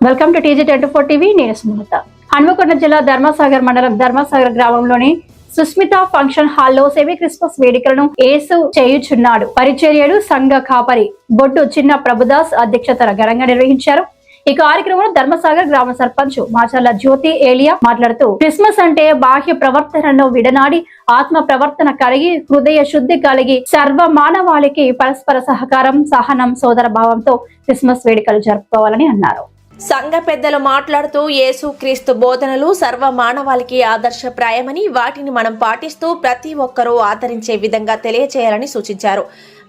Welcome to TG24 TV. నేను సుమలత. హన్మకొండ జిల్లా ధర్మసాగర్ మండలం ధర్మసాగర్ గ్రామంలోని సుస్మిత ఫంక్షన్ హాల్లో సెమీ క్రిస్మస్ వేడుకలను యేసు చేయుచున్నాడు పరిచర్యలు సంఘ కాపరి బొడ్డు చిన్న ప్రభుదాస్ అధ్యక్షతన ఘనంగా నిర్వహించారు. ఈ కార్యక్రమంలో ధర్మసాగర్ గ్రామ సర్పంచ్ మాచర్ల జ్యోతి ఏలియా మాట్లాడుతూ క్రిస్మస్ అంటే బాహ్య ప్రవర్తనను విడనాడి ఆత్మ ప్రవర్తన కలిగి హృదయ శుద్ధి కలిగి సర్వ మానవాళికి పరస్పర సహకారం సహనం సోదర భావంతో క్రిస్మస్ వేడుకలు జరుపుకోవాలని అన్నారు. సంఘ పెద్దలు మాట్లాడుతూ యేసు క్రీస్తు బోధనలు సర్వ మానవాళికి ఆదర్శప్రాయమని వాటిని మనం పాటిస్తూ ప్రతి ఒక్కరూ ఆదరించే విధంగా తెలియచేయాలని సూచించారు.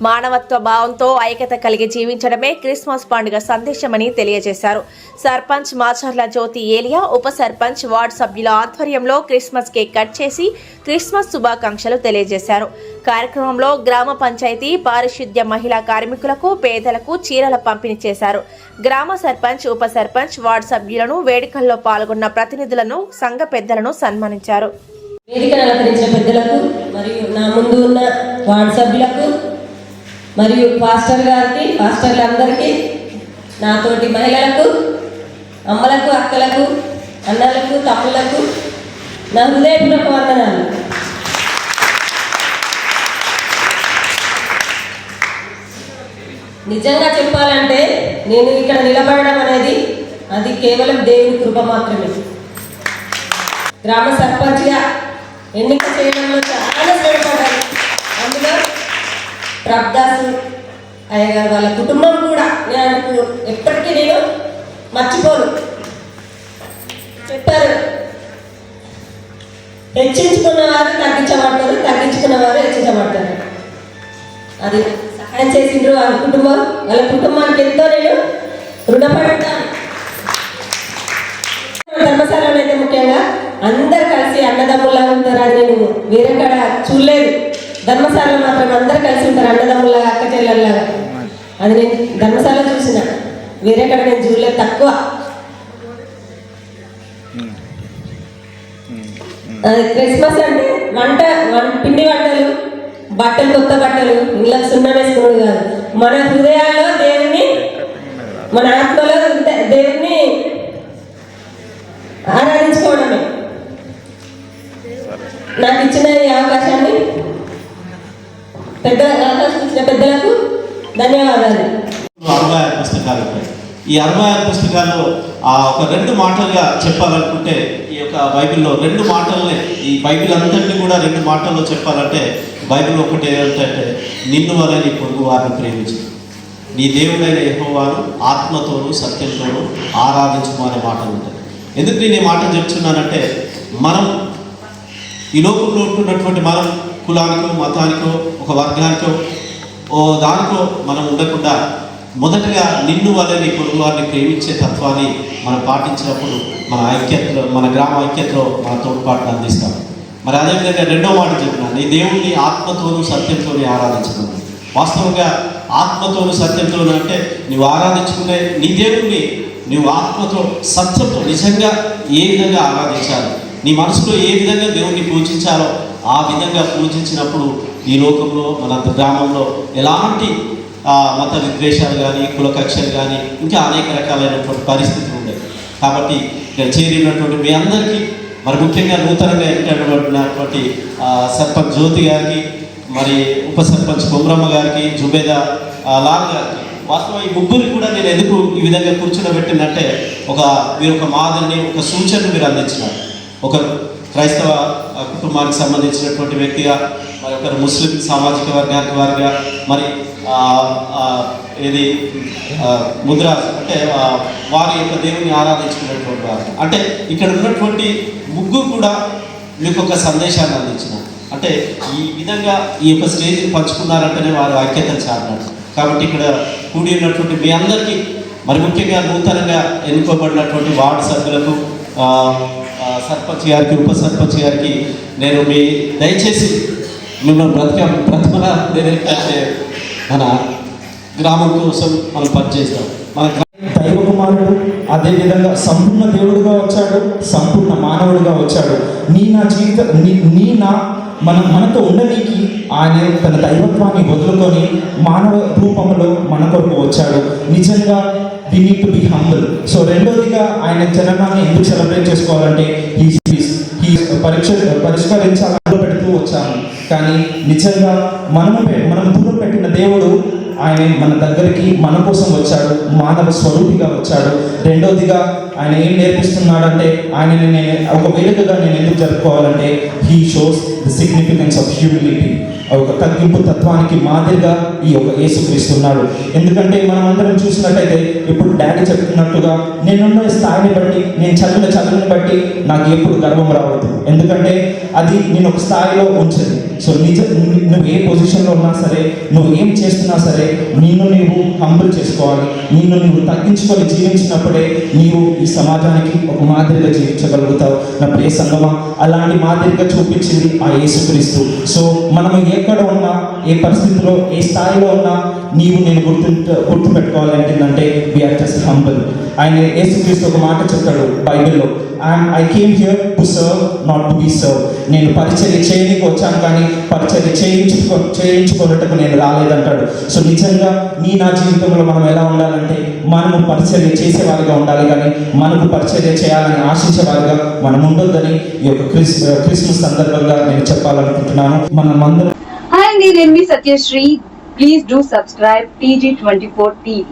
మానవత్వ భావంతో ఐక్యత కలిగి జీవించడమే క్రిస్మస్ పండుగ సందేశమని తెలియజేశారు. సర్పంచ్ మాచర్ల జ్యోతి ఏలియా, ఉప సర్పంచ్, వార్డు సభ్యుల ఆధ్వర్యంలో క్రిస్మస్ కేక్ కట్ చేసి క్రిస్మస్ శుభాకాంక్షలు తెలియజేశారు. కార్యక్రమంలో గ్రామ పంచాయతీ పారిశుద్ధ్య మహిళా కార్మికులకు పేదలకు చీరల పంపిణీ చేశారు. గ్రామ సర్పంచ్, ఉప సర్పంచ్, వార్డు సభ్యులను వేడుకల్లో పాల్గొన్న ప్రతినిధులను సంఘ పెద్దలను సన్మానించారు. వేదికను అలంకరించిన పెద్దలకు మరియు నా ముందు ఉన్న వార్డు సభ్యులకు మరియు పాస్టర్ గారికి, పాస్టర్లందరికీ, నాతోటి మహిళలకు, అమ్మలకు, అక్కలకు, అన్నలకు, తమ్ములకు నా హృదయపూర్వక వందనాలు. నిజంగా చెప్పాలంటే నేను ఇక్కడ నిలబడడం అనేది అది కేవలం దేవుని కృప మాత్రమే. గ్రామ సర్పంచ్గా ఎన్నిక చేయడంలో చాలా శ్రమపడ్డాను. అందులో ప్రభుదాసు అయ్యగారు వాళ్ళ కుటుంబం కూడా నాకు ఎప్పటికీ నేను మర్చిపోను. చెప్పారు, హెచ్చించుకున్న వారు తగ్గించబడతారు, తగ్గించుకున్న వారు హెచ్చించబడతారు. అది సహాయం చేసిండ్రు వాళ్ళ కుటుంబం. వాళ్ళ కుటుంబానికి ఎంతో నేను రుణపడతాను. ధర్మశాలలో అయితే ముఖ్యంగా అందరు కలిసి అన్నదమ్ముల్లా ఉంటారు. అది నేను వేరే కాడ చూడలేదు. ధర్మశాలలో మాత్రం అందరు కలిసి ఉంటారు, అన్నదమ్ముల్లాగా, అక్క చెల్లెల్లాగా. అది నేను ధర్మశాలలో చూసిన, వేరే కాడ నేను చూడలేదు, తక్కువ. క్రిస్మస్ అంటే పిండి వంటలు, బట్టలు, కొత్త బట్టలు, ఇళ్ళకి సున్నం వేసుకున్నాడు కాదు. మన హృదయాల్లో దేవుని, మన ఆత్మలో దేవుని ఆరాధించుకోవడమే. నాకు ఇచ్చిన ఈ అవకాశాన్ని ఇచ్చిన పెద్దలకు ధన్యవాదాలు. 66 పుస్తకాలు ఉంటాయి. ఈ 66 పుస్తకాల్లో ఒక 2 మాటలుగా చెప్పాలనుకుంటే ఈ యొక్క బైబిల్లో 2 మాటలనే, ఈ బైబిల్ అంతటిని కూడా 2 మాటల్లో చెప్పాలంటే బైబిల్ ఒకటి ఏంటంటే నిన్ను వలె నీ పొరుగు వారిని ప్రేమించు, నీ దేవుడైన యెహోవాను ఆత్మతోనూ సత్యంతోనూ ఆరాధించుము అనే మాటలు ఉంటాయి. ఎందుకు నేను ఈ మాట చెప్తున్నానంటే మనం ఈ లోకంలో ఉంటున్నటువంటి మనం కులానికో మతానికో ఒక వర్గానికో దానికో మనం ఉండకుండా మొదటగా నిన్ను వలె నీ పొరుగు వారిని ప్రేమించే తత్వాన్ని మనం పాటించినప్పుడు మన ఐక్యతలో, మన గ్రామ ఐక్యతలో మన తోడ్పాటును అందిస్తాం. మరి అదేవిధంగా 2వ మాట చెప్పిన నీ దేవుణ్ణి ఆత్మతోనూ సత్యంతోనే ఆరాధించడం. వాస్తవంగా ఆత్మతోనూ సత్యంతోనూ అంటే నువ్వు ఆరాధించుకునే నీ దేవుణ్ణి నువ్వు ఆత్మతో సత్యంతో నిజంగా ఏ విధంగా ఆరాధించాలి, నీ మనసులో ఏ విధంగా దేవుణ్ణి పూజించాలో ఆ విధంగా పూజించినప్పుడు ఈ లోకంలో మన గ్రామంలో ఎలాంటి మత విద్వేషాలు కానీ, కులకక్షలు కానీ, ఇంకా అనేక రకాలైనటువంటి పరిస్థితులు ఉన్నాయి. కాబట్టి ఇక్కడ చేరినటువంటి మీ అందరికీ, మరి ముఖ్యంగా నూతనంగా ఎన్నికైనటువంటి సర్పంచ్ జ్యోతి గారికి, మరి ఉప సర్పంచ్ కొమరమ్మ గారికి, జుబేదా లాల్ గారికి, వాస్తవం ఈ ముగ్గురికి కూడా నేను ఎందుకు ఈ విధంగా కూర్చోబెట్టిందంటే మీరు ఒక మాదిరిని, ఒక సూచనను మీరు అందించినారు. ఒక క్రైస్తవ కుటుంబానికి సంబంధించినటువంటి వ్యక్తిగా, మరి ఒకరు ముస్లిం సామాజిక వర్గానికి వారిగా, మరి ఇది ముద్రాజ్ అంటే వారి యొక్క దేవుని ఆరాధించుకున్నటువంటి వారు. అంటే ఇక్కడ ఉన్నటువంటి ముగ్గురు కూడా మీకు ఒక సందేశాన్ని అందించినారు. అంటే ఈ విధంగా ఈ యొక్క స్టేజ్ని పంచుకున్నారంటేనే వారు ఐక్యతను చాటినారు. కాబట్టి ఇక్కడ కూడి ఉన్నటువంటి మీ అందరికీ, మరి ముఖ్యంగా నూతనంగా ఎన్నుకోబడినటువంటి వార్డు సభ్యులకు, సర్పంచ్ గారికి, ఉప సర్పంచ్ గారికి నేను దయచేసి మిమ్మల్ని బ్రతిమల నేనేంటంటే మన గ్రామం కోసం మనం పనిచేస్తాం. మన దైవ కుమారుడు అదేవిధంగా సంపూర్ణ దేవుడుగా వచ్చాడు, సంపూర్ణ మానవుడిగా వచ్చాడు. మనతో ఉండడానికి ఆయన తన దైవత్వాన్ని వదులుకొని మానవ రూపంలో మన కొరకు వచ్చాడు. నిజంగా we need to be humble. So రెండోదిగా ఆయన జననాన్ని ఎందుకు సెలబ్రేట్ చేసుకోవాలంటే పరిష్కరించాలని పెడుతూ వచ్చాము. కానీ నిజంగా మనం దూరం పెట్టిన దేవుడు ఆయన మన దగ్గరికి మన కోసం వచ్చాడు, మానవ స్వరూపిగా వచ్చాడు. రెండోదిగా ఆయన ఏం నేర్పిస్తున్నాడంటే ఆయనని నేను ఒక వేడుకగా నేను ఎందుకు జరుపుకోవాలంటే he shows the significance of humility. ఒక తగ్గింపు తత్వానికి మాదిరిగా ఈ యొక్క యేసుక్రీస్తు ఉన్నాడు. ఎందుకంటే మనం అందరం చూసినట్టయితే ఇప్పుడు డాడీ చెప్తున్నట్టుగా నేనున్న స్థాయిని బట్టి, నేను చదివిన చదువుని బట్టి నాకు ఎప్పుడు గర్వం రావద్దు. ఎందుకంటే అది నేను ఒక స్థాయిలో ఉంచదు. సో నువ్వు ఏ పొజిషన్లో ఉన్నా సరే, నువ్వు ఏం చేస్తున్నా సరే, నీవు హంబుల్ చేసుకోవాలి. నువ్వు తగ్గించుకొని జీవించినప్పుడే నీవు ఈ సమాజానికి ఒక మాదిరిగా జీవించగలుగుతావు. నా ప్రియ సంగమా, అలాంటి మాదిరిగా చూపించింది ఆ యేసుక్రీస్తు. సో మనం ఎక్కడ ఉన్నా, ఏ పరిస్థితిలో, ఏ స్థాయిలో ఉన్నా నేను గుర్తుపెట్టుకోవాలంటే వీఆర్ జస్ట్ హంబుల్. ఆయన యేసుక్రీస్తు ఒక మాట చెప్తాడు బైబిల్లో, I came here to serve not to be serve. నేను పరిచర్య చేయడానికి వచ్చాను కానీ పరిచర్య చేయించుకున్నట్టుకు నేను రాలేదంటాడు. సో నిజంగా నా జీవితంలో మనం ఎలా ఉండాలంటే మనము పరిచర్య చేసేవారిగా ఉండాలి కానీ మనకు పరిచర్య చేయాలని ఆశించేవారిగా మనం ఉండొద్దని ఈ యొక్క క్రిస్మస్ సందర్భంగా నేను చెప్పాలనుకుంటున్నాను. మనమందరం Hi, నేను మీ Satyasri. Please do subscribe TG24 TV.